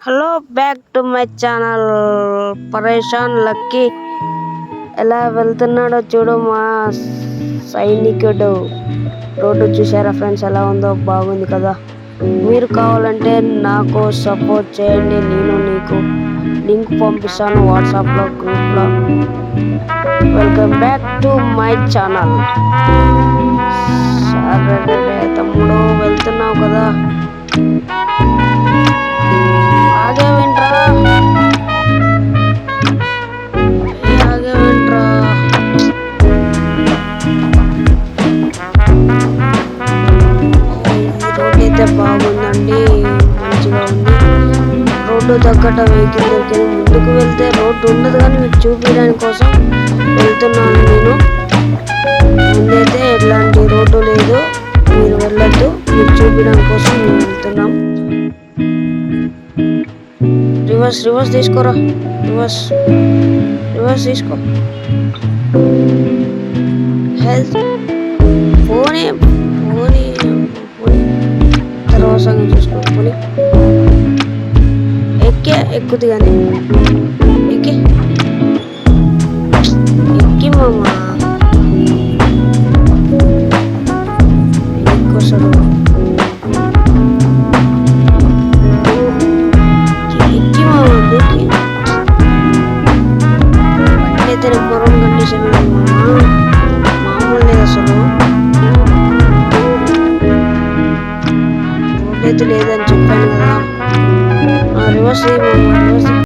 Hello back to my channel పరేషాన్ lucky. ఎలా వెళ్తున్నాడో చూడు మా సైనికుడు. రోడ్డు చూసారా ఫ్రెండ్స్ ఎలా ఉందో? బాగుంది కదా. మీరు కావాలంటే నాకు సపోర్ట్ చేయండి, నేను మీకు లింక్ పంపిస్తాను వాట్సాప్లో గ్రూప్లో. Welcome back to my channel. సరే తమ్ముడు వెళ్తున్నావు కదా, బాగుందండి, మంచిగా ఉంది. రోడ్డు తగ్గట్ట వెహికల్ దొరికింది. ముందుకు వెళ్తే రోడ్డు ఉండదు కానీ మీకు చూపించడానికి కోసం వెళ్తున్నాను నేను. ముందైతే ఎట్లాంటి రోడ్డు లేదు, మీరు వెళ్ళొద్దు, మీకు చూపించడానికి కోసం మేము వెళ్తున్నాం. రివర్స్ తీసుకోరా, రివర్స్ తీసుకో. హెల్త్ పోనీ తర్వాత చూసుకో. ఎక్కుద్ది కానీ ఎక్కి మామ ఎక్కువసారు ఎక్కి మామ దూకి. అయితే నెంబర్ 1 కండిషన్ మామూలు లేదు అసలు. రోడ్ అయితే లేదని చెప్పాను కదా. రివర్స్